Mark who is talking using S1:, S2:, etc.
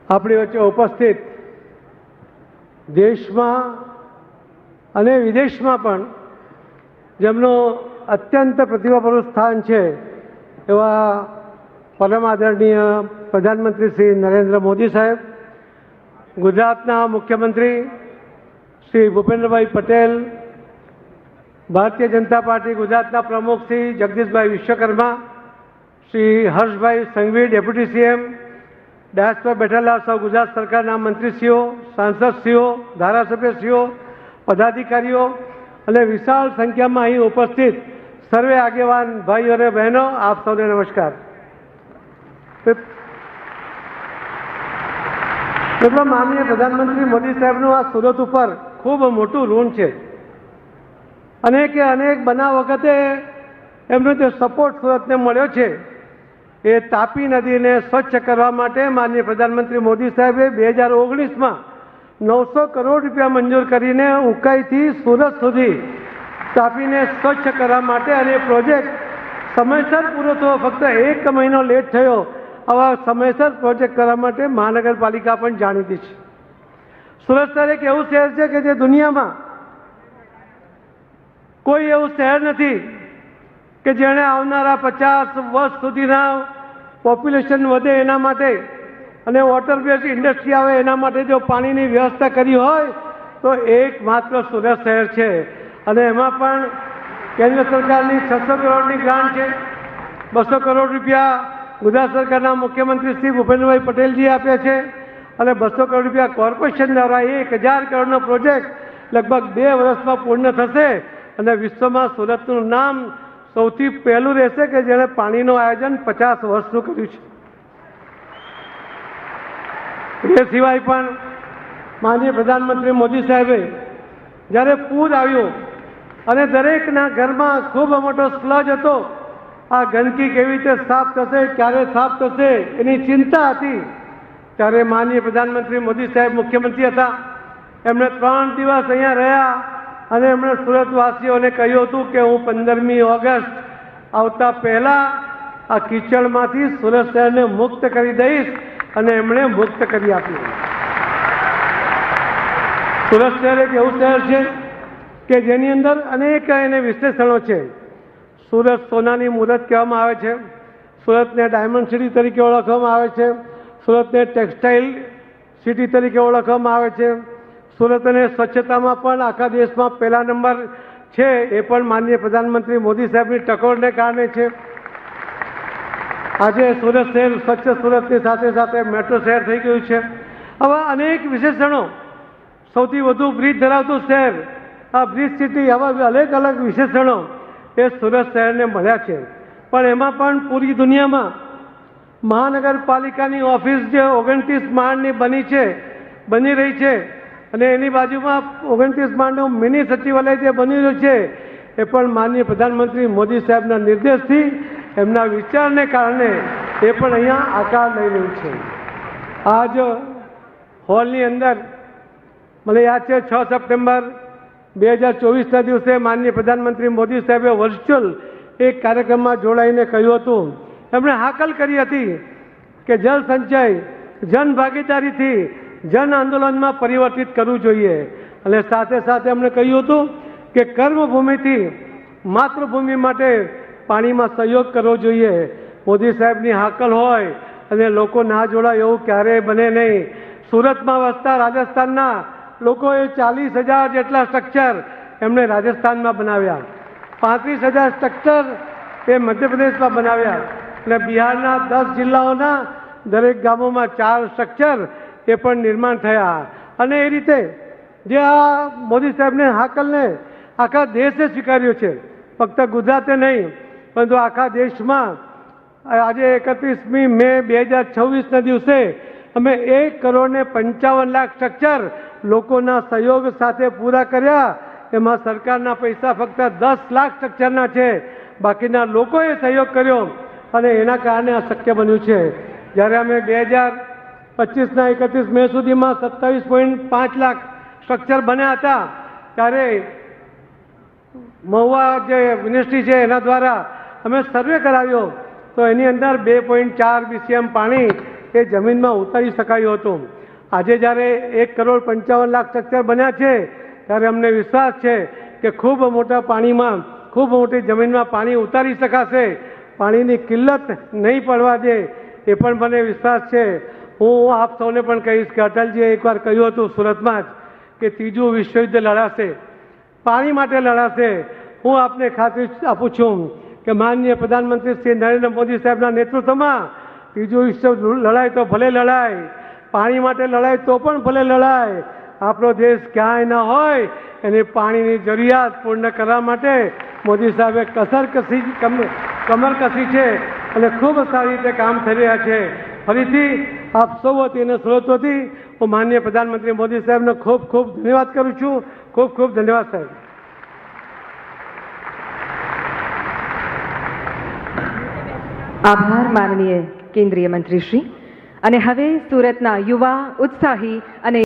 S1: આપણી વચ્ચે ઉપસ્થિત દેશમાં અને વિદેશમાં પણ જેમનો અત્યંત પ્રતિભાપૂર્ણ સ્થાન છે એવા પરમ આદરણીય પ્રધાનમંત્રી શ્રી નરેન્દ્ર મોદી સાહેબ, ગુજરાતના મુખ્યમંત્રી શ્રી ભૂપેન્દ્રભાઈ પટેલ, ભારતીય જનતા પાર્ટી ગુજરાતના પ્રમુખ Shri Jagdishbhai Vishwakarma, Shri Harshbhai Sanghvi deputy CM, dice પર બેઠેલા સૌ ગુજરાત સરકારના મંત્રીશ્રીઓ, સાંસદશ્રીઓ, ધારાસભ્યશ્રીઓ, પદાધિકારીઓ અને વિશાળ સંખ્યામાં અહીં ઉપસ્થિત સર્વે આગેવાન ભાઈઓ અને બહેનો, આપ સૌને નમસ્કાર. મિત્રો, માનનીય પ્રધાનમંત્રી મોદી સાહેબનું આ સુરત ઉપર ખૂબ મોટું ઋણ છે. અનેક બનાવ વખતે એમનો જે સપોર્ટ સુરતને મળ્યો છે એ તાપી નદીને સ્વચ્છ કરવા માટે માનનીય પ્રધાનમંત્રી મોદી સાહેબે 2019માં 900 કરોડ રૂપિયા મંજૂર કરીને ઉકાઈથી સુરત સુધી તાપીને સ્વચ્છ કરવા માટે, અને પ્રોજેક્ટ સમયસર પૂરો થયો, ફક્ત 1 મહિનો લેટ થયો. આવા સમયસર પ્રોજેક્ટ કરવા માટે મહાનગરપાલિકા પણ જાણીતી છે. સુરત શહેર એક એવું શહેર છે કે જે દુનિયામાં કોઈ એવું શહેર નથી કે જેણે આવનારા 50 વર્ષ સુધીના પોપ્યુલેશન વધે એના માટે અને વોટર બેઝ ઇન્ડસ્ટ્રી આવે એના માટે જો પાણીની વ્યવસ્થા કરી હોય તો એકમાત્ર સુરત શહેર છે. અને એમાં પણ કેન્દ્ર સરકારની 600 કરોડની ગ્રાન્ટ છે. 200 કરોડ રૂપિયા ગુજરાત સરકારના મુખ્યમંત્રી શ્રી ભૂપેન્દ્રભાઈ પટેલજીએ આપ્યા છે અને 200 કરોડ રૂપિયા કોર્પોરેશન દ્વારા 1000 કરોડનો પ્રોજેક્ટ લગભગ 2 વર્ષમાં પૂર્ણ થશે અને વિશ્વમાં સુરતનું નામ સૌથી પહેલું રહેશે કે જેણે પાણીનું આયોજન 50 વર્ષનું કર્યું છે. એ સિવાય પણ માનનીય પ્રધાનમંત્રી મોદી સાહેબે જ્યારે પૂર આવ્યું અને દરેકના ઘરમાં ખૂબ મોટો સ્લજ હતો, આ ગંદકી કેવી રીતે સાફ થશે, ક્યારે સાફ થશે એની ચિંતા હતી, ત્યારે માનનીય પ્રધાનમંત્રી મોદી સાહેબ મુખ્યમંત્રી હતા. એમણે 3 દિવસ અહીંયા રહ્યા અને એમણે સુરતવાસીઓને કહ્યું હતું કે હું 15મી ઓગસ્ટ આવતા પહેલાં આ કીચડમાંથી સુરત શહેરને મુક્ત કરી દઈશ અને એમણે મુક્ત કરી આપ્યું. સુરત શહેર એક એવું શહેર છે કે જેની અંદર અનેક એને વિશેષણો છે. સુરત સોનાની મુહૂર્ત કહેવામાં આવે છે, સુરતને ડાયમંડ સિટી તરીકે ઓળખવામાં આવે છે, સુરતને ટેક્સટાઇલ સિટી તરીકે ઓળખવામાં આવે છે. સુરત અને સ્વચ્છતામાં પણ આખા દેશમાં પહેલા નંબર છે, એ પણ માનનીય પ્રધાનમંત્રી મોદી સાહેબની ટકોરને કારણે છે. આજે સુરત શહેર સ્વચ્છ સુરતની સાથે સાથે મેટ્રો શહેર થઈ ગયું છે. આવા અનેક વિશેષણો, સૌથી વધુ બ્રિજ ધરાવતું શહેર, આ બ્રિજ સિટી, આવા અલગ વિશેષણો એ સુરત શહેરને મળ્યા છે. પણ એમાં પણ પૂરી દુનિયામાં મહાનગરપાલિકાની ઓફિસ જે 29 માળની બની રહી છે અને એની બાજુમાં 29 માળનું મિની સચિવાલય જે બની રહ્યું છે એ પણ માનનીય પ્રધાનમંત્રી મોદી સાહેબના નિર્દેશથી, એમના વિચારને કારણે એ પણ અહીંયા આકાર લઈ રહ્યું છે. આજ હોલની અંદર મને યાદ છે 6 સપ્ટેમ્બર 2024ના દિવસે માનનીય પ્રધાનમંત્રી મોદી સાહેબે વર્ચ્યુઅલ એક કાર્યક્રમમાં જોડાઈને કહ્યું હતું, એમણે હાકલ કરી હતી કે જળ સંચય જન ભાગીદારીથી જન આંદોલનમાં પરિવર્તિત કરવું જોઈએ. અને સાથે સાથે એમણે કહ્યું હતું કે કર્મભૂમિથી માતૃભૂમિ માટે પાણીમાં સહયોગ કરવો જોઈએ. મોદી સાહેબની હાકલ હોય અને લોકો ના જોડાય એવું ક્યારેય બને નહીં. સુરતમાં વસતા રાજસ્થાનના લોકોએ 40,000 જેટલા સ્ટ્રક્ચર એમણે રાજસ્થાનમાં બનાવ્યા, 35,000 સ્ટ્રક્ચર એ મધ્યપ્રદેશમાં બનાવ્યા અને બિહારના 10 જિલ્લાઓના દરેક ગામોમાં 4 સ્ટ્રક્ચર એ પણ નિર્માણ થયા. અને એ રીતે જે આ મોદી સાહેબને હાકલને આખા દેશે સ્વીકાર્યું છે, ફક્ત ગુજરાતે નહીં પરંતુ આખા દેશમાં. આજે 31મી મે 2026ના દિવસે અમે 1,55,00,000 સ્ટ્રક્ચર લોકોના સહયોગ સાથે પૂરા કર્યા. એમાં સરકારના પૈસા ફક્ત 10 લાખ સ્ટ્રક્ચરના છે, બાકીના લોકોએ સહયોગ કર્યો અને એના કારણે આ શક્ય બન્યું છે. જ્યારે અમે 2025ના 31 મે સુધીમાં 27.5 લાખ સ્ટ્રક્ચર બન્યા હતા, ત્યારે મહુવા જે યુનિવર્સિટી છે એના દ્વારા અમે સર્વે કરાવ્યો તો એની અંદર 2.4 BCM પાણી એ જમીનમાં ઉતારી શકાયું હતું. આજે જ્યારે 1,55,00,000 સ્ટ્રક્ચર બન્યા છે ત્યારે અમને વિશ્વાસ છે કે ખૂબ મોટા પાણીમાં, ખૂબ મોટી જમીનમાં પાણી ઉતારી શકાશે, પાણીની કિલ્લત નહીં પડવા દે એ પણ મને વિશ્વાસ છે. હું આપ સૌને પણ કહીશ કે અટલજીએ એકવાર કહ્યું હતું સુરતમાં જ કે ત્રીજું વિશ્વયુદ્ધ લડાશે, પાણી માટે લડાશે. હું આપને ખાતરી આપું છું કે માનનીય પ્રધાનમંત્રી શ્રી નરેન્દ્ર મોદી સાહેબના નેતૃત્વમાં ત્રીજું વિશ્વ લડાય તો ભલે લડાય, પાણી માટે લડાય તો પણ ભલે લડાય. આપણો દેશ ક્યાંય ન હોય એની પાણીની જરૂરિયાત પૂર્ણ કરવા માટે મોદી સાહેબે કમર કસી છે અને ખૂબ સારી રીતે કામ થઈ રહ્યા છે. ફરીથી આપ સૌ વતી અને સ્રોતોથી હું માનનીય પ્રધાનમંત્રી મોદી સાહેબનો ખૂબ ખૂબ ધન્યવાદ કરું છું. ખૂબ ખૂબ ધન્યવાદ સાહેબ.
S2: આભાર માનનીય કેન્દ્રીય મંત્રી શ્રી. અને હવે સુરતના યુવા, ઉત્સાહી અને